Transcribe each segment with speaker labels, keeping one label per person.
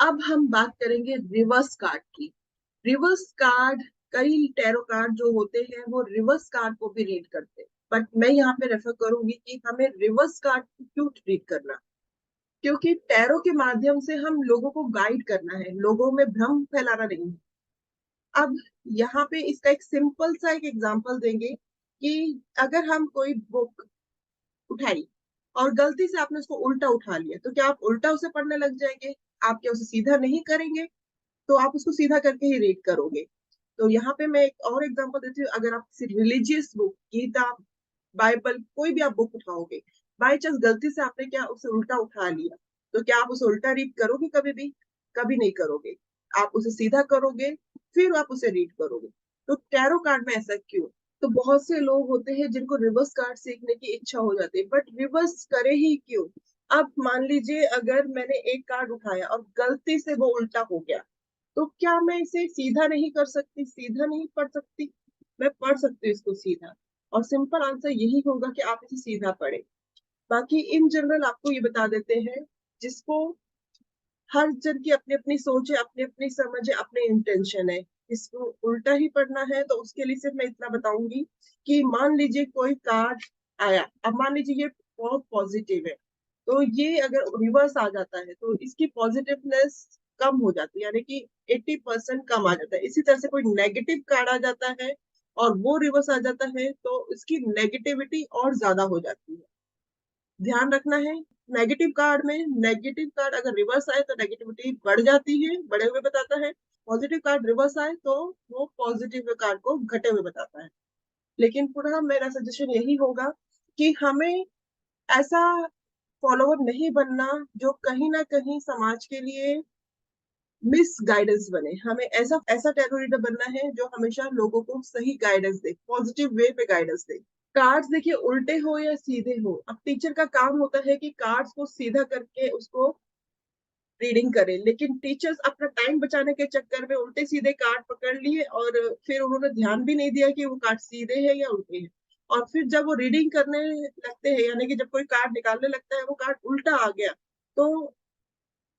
Speaker 1: अब हम बात करेंगे रिवर्स कार्ड की। रिवर्स कार्ड, कई टैरो कार्ड जो होते हैं वो रिवर्स कार्ड को भी रीड करते हैं, बट मैं यहाँ पे रेफर करूंगी कि हमें रिवर्स कार्ड क्यों रीड करना। क्योंकि टैरो के माध्यम से हम लोगों को गाइड करना है, लोगों में भ्रम फैलाना नहीं है। अब यहाँ पे इसका एक सिंपल सा एक एग्जांपल देंगे कि अगर हम कोई बुक उठाई और गलती से आपने उसको उल्टा उठा लिया, तो क्या आप उल्टा उसे पढ़ने लग जाएंगे? आप क्या उसे सीधा नहीं करेंगे? तो आप उसको सीधा करके ही रीड करोगे। तो यहाँ पे मैं एक और एग्जांपल देती हूँ। अगर आप किसी रिलीजियस बुक, गीता, बाइबल, कोई भी आप बुक उठाओगे, बाई चांस गलती से आपने क्या उसे उल्टा उठा लिया, तो क्या आप उसे उल्टा रीड करोगे? कभी भी कभी नहीं करोगे। आप उसे सीधा करोगे, फिर आप उसे रीड करोगे। तो टैरो कार्ड में ऐसा क्यों? तो बहुत से लोग होते हैं जिनको रिवर्स कार्ड सीखने की इच्छा हो जाती है, बट रिवर्स करे ही क्यों? अब मान लीजिए अगर मैंने एक कार्ड उठाया और गलती से वो उल्टा हो गया, तो क्या मैं इसे सीधा नहीं कर सकती, सीधा नहीं पढ़ सकती? मैं पढ़ सकती हूँ इसको सीधा। और सिंपल आंसर यही होगा कि आप इसे सीधा पढ़े। बाकी इन जनरल आपको ये बता देते हैं, जिसको हर जन की अपनी अपनी सोच है, अपनी अपनी समझ है, अपने इंटेंशन है। इसको उल्टा ही पढ़ना है तो उसके लिए सिर्फ मैं इतना बताऊंगी कि मान लीजिए कोई कार्ड आया, अब मान लीजिए ये बहुत पॉजिटिव है, तो ये अगर रिवर्स आ जाता है तो इसकी पॉजिटिवनेस कम हो जाती है, यानी कि 80% कम आ जाता है। इसी तरह से कोई नेगेटिव कार्ड आ जाता है और वो रिवर्स आ जाता है तो इसकी नेगेटिविटी और ज्यादा हो जाती है। ध्यान रखना है, नेगेटिव कार्ड में, नेगेटिव कार्ड अगर रिवर्स आए तो नेगेटिविटी बढ़ जाती है, बढ़े हुए बताता है। पॉजिटिव कार्ड रिवर्स आए तो वो पॉजिटिव कार्ड को घटे हुए बताता है। लेकिन पुनः मेरा सजेशन यही होगा कि हमें ऐसा फॉलोवर नहीं बनना जो कहीं ना कहीं समाज के लिए मिस गाइडेंस बने। हमें ऐसा ऐसा टैरो रीडर बनना है जो हमेशा लोगों को सही गाइडेंस दे, पॉजिटिव वे पे गाइडेंस दे। कार्ड्स देखिए उल्टे हो या सीधे हो, अब टीचर का काम होता है कि कार्ड्स को सीधा करके उसको रीडिंग करे, लेकिन टीचर्स अपना टाइम बचाने के चक्कर में उल्टे सीधे कार्ड पकड़ लिए और फिर उन्होंने ध्यान भी नहीं दिया कि वो कार्ड सीधे है या उल्टे है। और फिर जब वो रीडिंग करने लगते हैं, यानी कि जब कोई कार्ड निकालने लगता है वो कार्ड उल्टा आ गया, तो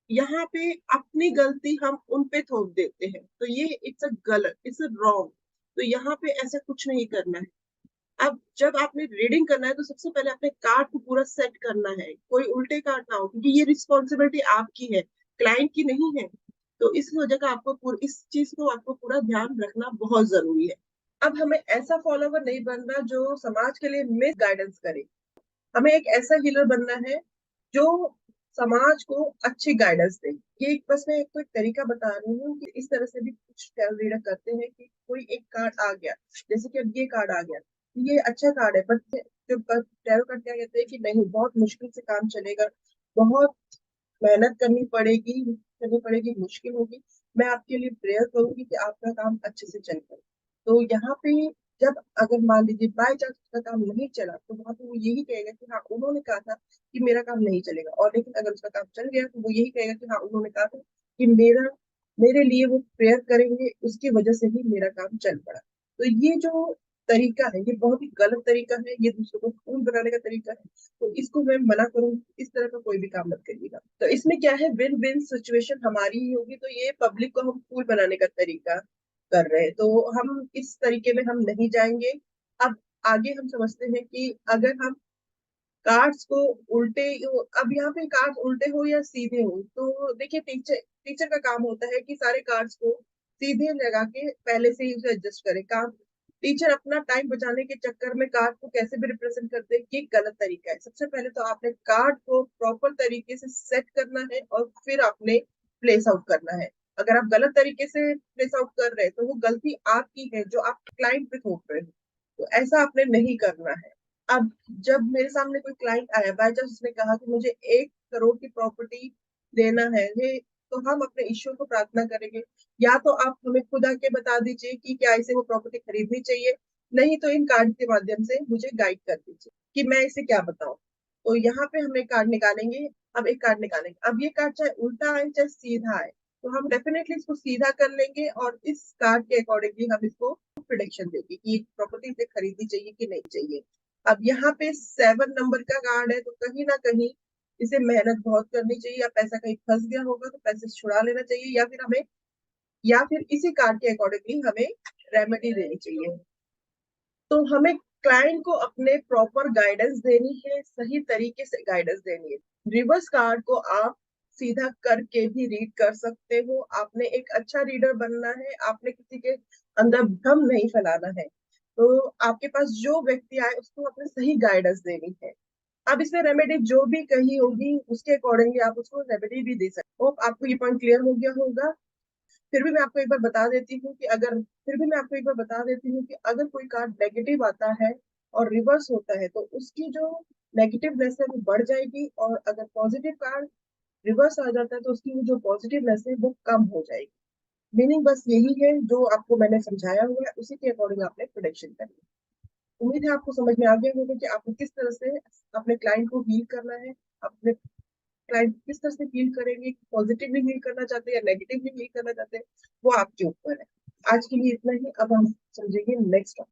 Speaker 1: यहाँ पे अपनी गलती हम उन पे थोप देते हैं। तो ये इट्स अ गलत, इट्स अ रॉन्ग। तो यहाँ पे ऐसा कुछ नहीं करना है। अब जब आपने रीडिंग करना है तो सबसे पहले अपने कार्ड को पूरा सेट करना है, कोई उल्टे कार्ड ना हो, क्योंकि ये रिस्पॉन्सिबिलिटी आपकी है, क्लाइंट की नहीं है। तो इस वजह का इस चीज को आपको पूरा ध्यान रखना बहुत जरूरी है। अब हमें ऐसा फॉलोवर नहीं बनना जो समाज के लिए मिस गाइडेंस करे। हमें एक ऐसा हीलर बनना है जो समाज को अच्छी गाइडेंस दे। ये एक बस मैं एक तरीका बता रही हूँ कि इस तरह से भी कुछ टैरो रीडर करते हैं कि कोई एक कार्ड आ गया, जैसे कि अब ये कार्ड आ गया, ये अच्छा कार्ड है, बट जो टैरो कार्ड क्या कहते हैं कि नहीं, बहुत मुश्किल से काम चलेगा, बहुत मेहनत करनी पड़ेगी, मुश्किल होगी। मैं आपके लिए प्रेयर करूंगी कि आपका काम अच्छे से चल पाए। तो यहाँ पे जब अगर मान लीजिए बाय चांस उसका काम नहीं चला, तो वहां पे वो यही कहेगा कि हाँ उन्होंने कहा था कि मेरा काम नहीं चलेगा। और लेकिन अगर उसका काम चल गया तो वो यही कहेगा कि हाँ उन्होंने कहा था कि मेरे लिए वो प्रेयर करेंगे, उसकी वजह से ही मेरा काम चल पड़ा। तो ये जो तरीका है ये बहुत ही गलत तरीका है, ये दूसरों को फूल बनाने का तरीका है। तो इसको मैं मना करूँ, इस तरह का कोई भी काम मत करिएगा। तो इसमें क्या है, विन विन सिचुएशन हमारी ही होगी। तो ये पब्लिक को हम फूल बनाने का तरीका कर रहे हैं, तो हम इस तरीके में हम नहीं जाएंगे। अब आगे हम समझते हैं कि अगर हम कार्ड्स को उल्टे, अब यहाँ पे कार्ड्स उल्टे हो या सीधे हो, तो देखिए टीचर टीचर का काम होता है कि सारे कार्ड्स को सीधे लगा के पहले से ही उसे एडजस्ट करे। काम टीचर अपना टाइम बचाने के चक्कर में कार्ड को कैसे भी रिप्रेजेंट करते हैं, ये गलत तरीका है। सबसे पहले तो आपने कार्ड को प्रॉपर तरीके से सेट करना है और फिर आपने प्लेस आउट करना है। अगर आप गलत तरीके से प्लेस आउट कर रहे हैं तो वो गलती आपकी है जो आप क्लाइंट पे थोप रहे हो। तो ऐसा आपने नहीं करना है। अब जब मेरे सामने कोई क्लाइंट आया, बाय चांस उसने कहा कि मुझे 1 करोड़ की प्रॉपर्टी देना है, तो हम अपने ईश्वर को प्रार्थना करेंगे, या तो आप हमें खुद आके बता दीजिए कि क्या इसे वो प्रॉपर्टी खरीदनी चाहिए, नहीं तो इन कार्ड के माध्यम से मुझे गाइड कर दीजिए कि मैं इसे क्या बताऊं। तो यहाँ पे हम एक कार्ड निकालेंगे। अब एक कार्ड निकालेंगे, अब ये कार्ड चाहे उल्टा आए चाहे सीधा आए, तो हम डेफिनेटली इसको सीधा कर लेंगे और इस कार्ड के अकॉर्डिंगली हम इसको प्रिडिक्शन देंगे कि प्रॉपर्टी इसे खरीदनी चाहिए कि नहीं चाहिए। अब यहाँ पे 7 नंबर का कार्ड है, तो कहीं ना कहीं इसे मेहनत बहुत करनी चाहिए, या पैसा कहीं फंस गया होगा तो पैसे छुड़ा लेना चाहिए, या फिर इसी कार्ड के अकॉर्डिंगली हमें रेमेडी देनी चाहिए। तो हमें क्लाइंट को अपने प्रॉपर गाइडेंस देनी है, सही तरीके से गाइडेंस देनी है। रिवर्स कार्ड को आप सीधा करके भी रीड कर सकते हो। आपने एक अच्छा रीडर बनना है, आपने किसी के अंदर भ्रम नहीं फैलाना है। तो आपके पास जो व्यक्ति आए उसको अपने सही गाइडेंस देनी है। अब इसमें रेमेडी जो भी कही होगी उसके अकॉर्डिंगली आप उसको रेमेडी भी दे सकते हो। आपको ये पॉइंट क्लियर हो गया होगा। फिर भी मैं आपको एक बार बता देती हूँ कि अगर फिर भी मैं आपको एक बार बता देती हूँ कि अगर कोई कार्ड नेगेटिव आता है और रिवर्स होता है तो उसकी जो नेगेटिवनेस है वो बढ़ जाएगी, और अगर पॉजिटिव कार्ड रिवर्स आ जाता है तो उसकी जो पॉजिटिवनेस है वो कम हो जाएगी। मीनिंग बस यही है, जो आपको मैंने समझाया हुआ है उसी के अकॉर्डिंग आपने प्रोडिक्शन करनी है। उम्मीद है आपको समझ में आ गया होगा कि आपको किस तरह से अपने क्लाइंट को हील करना है, अपने क्लाइंट किस तरह से फील करेंगे, पॉजिटिवली फील करना चाहते हैं या नेगेटिवली फील करना चाहते हैं, वो आपके ऊपर है। आज के लिए इतना ही। अब हम समझेंगे नेक्स्ट।